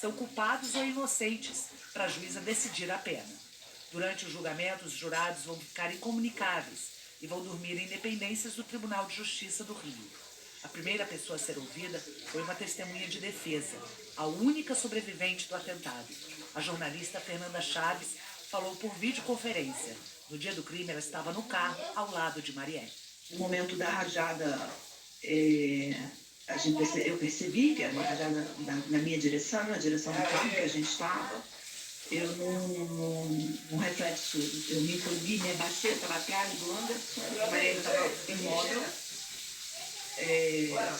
são culpados ou inocentes, para a juíza decidir a pena. Durante o julgamento, os jurados vão ficar incomunicáveis e vão dormir em dependências do Tribunal de Justiça do Rio. A primeira pessoa a ser ouvida foi uma testemunha de defesa, a única sobrevivente do atentado. A jornalista Fernanda Chaves falou por videoconferência. No dia do crime, ela estava no carro, ao lado de Marielle. No momento da rajada, eu percebi que era uma rajada na minha direção, na direção do carro que a gente estava. Eu, num reflexo, eu me encolhi, me abaixei, estava atrás do Anderson, a Marielle estava imóvel.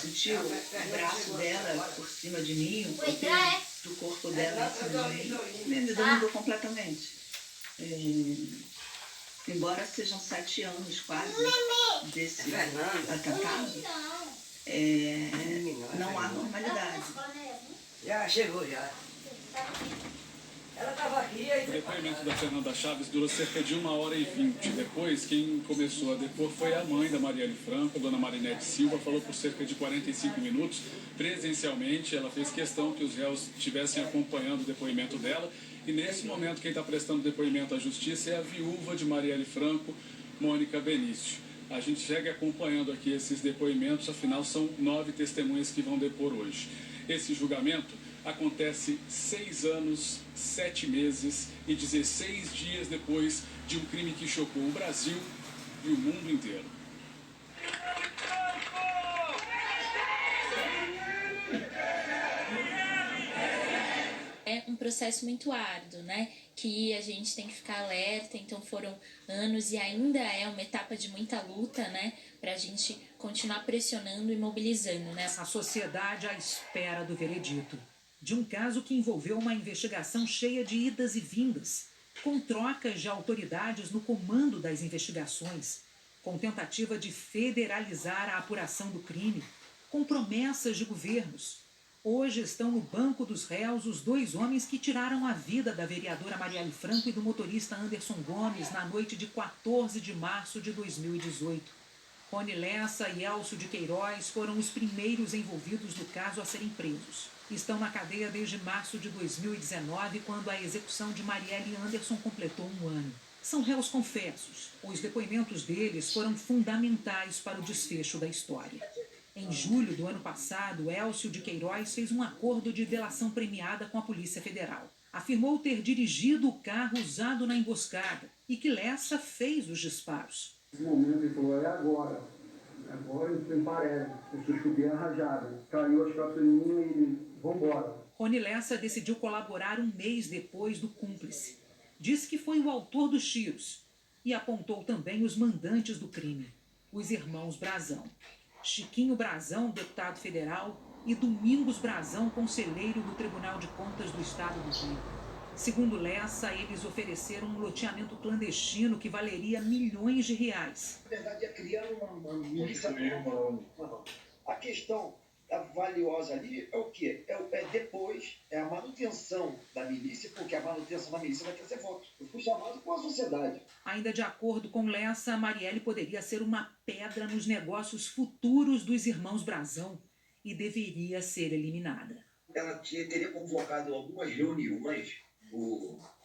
Senti o braço dela por cima de mim, o peso do corpo dela em cima de mim, me dominou completamente. Embora sejam 7 anos quase desse atentado, não há normalidade. Já chegou, já. Ela estava aqui... O depoimento da Fernanda Chaves durou cerca de 1h20. Depois, quem começou a depor foi a mãe da Marielle Franco, a dona Marinete Silva, falou por cerca de 45 minutos. Presencialmente, ela fez questão que os réus estivessem acompanhando o depoimento dela. E nesse momento, quem está prestando depoimento à justiça é a viúva de Marielle Franco, Mônica Benício. A gente segue acompanhando aqui esses depoimentos, afinal são 9 testemunhas que vão depor hoje. Esse julgamento acontece 6 anos, 7 meses e 16 dias depois de um crime que chocou o Brasil e o mundo inteiro. É um processo muito árduo, né? Que a gente tem que ficar alerta, então foram anos e ainda é uma etapa de muita luta, né? Pra gente continuar pressionando e mobilizando, né? A sociedade à espera do veredito. De um caso que envolveu uma investigação cheia de idas e vindas, com trocas de autoridades no comando das investigações, com tentativa de federalizar a apuração do crime, com promessas de governos. Hoje estão no banco dos réus os 2 homens que tiraram a vida da vereadora Marielle Franco e do motorista Anderson Gomes na noite de 14 de março de 2018. Rony Lessa e Elcio de Queiroz foram os primeiros envolvidos no caso a serem presos. Estão na cadeia desde março de 2019, quando a execução de Marielle e Anderson completou 1 ano. São réus confessos. Os depoimentos deles foram fundamentais para o desfecho da história. Em julho do ano passado, Elcio de Queiroz fez um acordo de delação premiada com a Polícia Federal. Afirmou ter dirigido o carro usado na emboscada e que Lessa fez os disparos. Nesse momento ele falou, é agora. Agora ele tem parede. Eu subi a rajada. Caiu as calças em mim e ele, vambora. Rony Lessa decidiu colaborar 1 mês depois do cúmplice. Disse que foi o autor dos tiros e apontou também os mandantes do crime, os irmãos Brazão. Chiquinho Brazão, deputado federal, e Domingos Brazão, conselheiro do Tribunal de Contas do Estado do Rio. Segundo Lessa, eles ofereceram um loteamento clandestino que valeria milhões de reais. Na verdade, é criar uma milícia. A questão valiosa ali é o quê? É a manutenção da milícia, porque a manutenção da milícia vai trazer voto. Eu fui chamado com a sociedade. Ainda de acordo com Lessa, Marielle poderia ser uma pedra nos negócios futuros dos irmãos Brazão e deveria ser eliminada. Ela teria convocado algumas reuniões,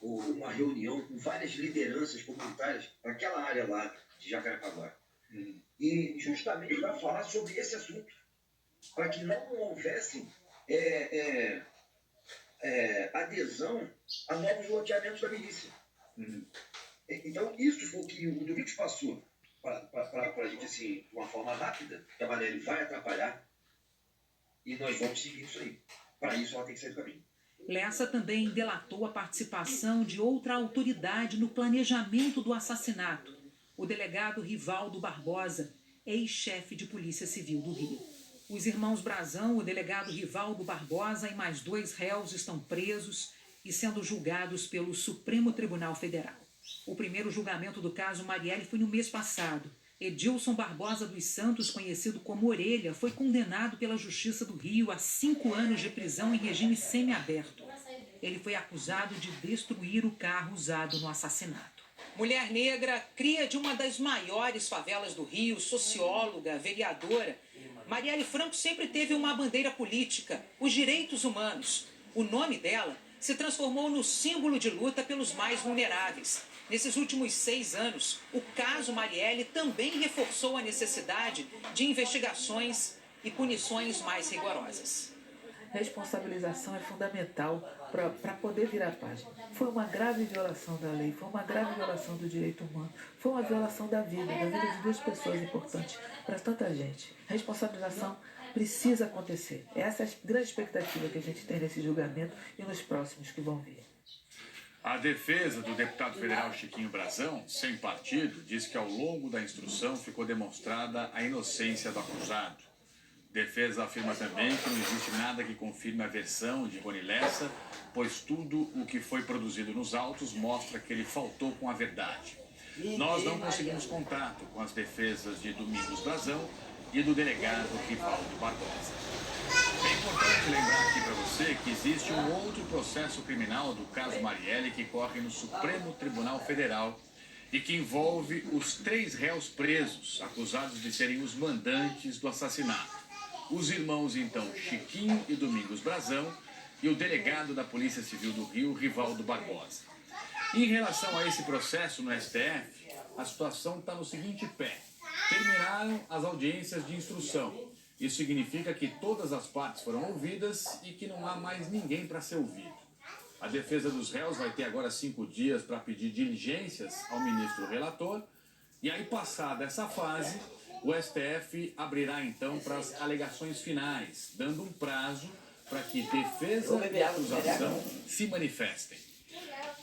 uma reunião com várias lideranças comunitárias para aquela área lá de Jacarepaguá. E justamente para falar sobre esse assunto, para que não houvesse adesão a novos loteamentos da milícia. Então, isso foi o que o Domingos passou para a gente, assim, de uma forma rápida, que a Marielle vai atrapalhar e nós vamos seguir isso aí. Para isso, ela tem que sair do caminho. Lessa também delatou a participação de outra autoridade no planejamento do assassinato, o delegado Rivaldo Barbosa, ex-chefe de Polícia Civil do Rio. Os irmãos Brazão, o delegado Rivaldo Barbosa e mais 2 réus estão presos e sendo julgados pelo Supremo Tribunal Federal. O primeiro julgamento do caso Marielle foi no mês passado. Edilson Barbosa dos Santos, conhecido como Orelha, foi condenado pela Justiça do Rio a 5 anos de prisão em regime semiaberto. Ele foi acusado de destruir o carro usado no assassinato. Mulher negra, cria de uma das maiores favelas do Rio, socióloga, vereadora, Marielle Franco sempre teve uma bandeira política, os direitos humanos. O nome dela se transformou no símbolo de luta pelos mais vulneráveis. Nesses últimos 6 anos, o caso Marielle também reforçou a necessidade de investigações e punições mais rigorosas. Responsabilização é fundamental para poder virar a página. Foi uma grave violação da lei, foi uma grave violação do direito humano, foi uma violação da vida de 2 pessoas importantes para tanta gente. Responsabilização precisa acontecer. Essa é a grande expectativa que a gente tem nesse julgamento e nos próximos que vão vir. A defesa do deputado federal Chiquinho Brazão, sem partido, diz que ao longo da instrução ficou demonstrada a inocência do acusado. Defesa afirma também que não existe nada que confirme a versão de Rony Lessa, pois tudo o que foi produzido nos autos mostra que ele faltou com a verdade. Nós não conseguimos contato com as defesas de Domingos Brazão e do delegado Rivaldo Barbosa. É importante lembrar aqui para você que existe um outro processo criminal do caso Marielle que corre no Supremo Tribunal Federal e que envolve os 3 réus presos, acusados de serem os mandantes do assassinato. Os irmãos, então, Chiquinho e Domingos Brazão, e o delegado da Polícia Civil do Rio, Rivaldo Barbosa. Em relação a esse processo no STF, a situação está no seguinte pé. Terminaram as audiências de instrução. Isso significa que todas as partes foram ouvidas e que não há mais ninguém para ser ouvido. A defesa dos réus vai ter agora 5 dias para pedir diligências ao ministro relator, e aí, passada essa fase, o STF abrirá então para as alegações finais, dando um prazo para que defesa e acusação se manifestem.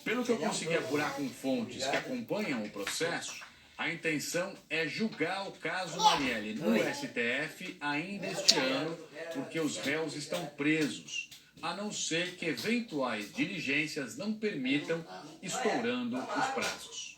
Pelo que eu consegui apurar com fontes que acompanham o processo, a intenção é julgar o caso Marielle no STF ainda este ano, porque os réus estão presos, a não ser que eventuais diligências não permitam, estourando os prazos.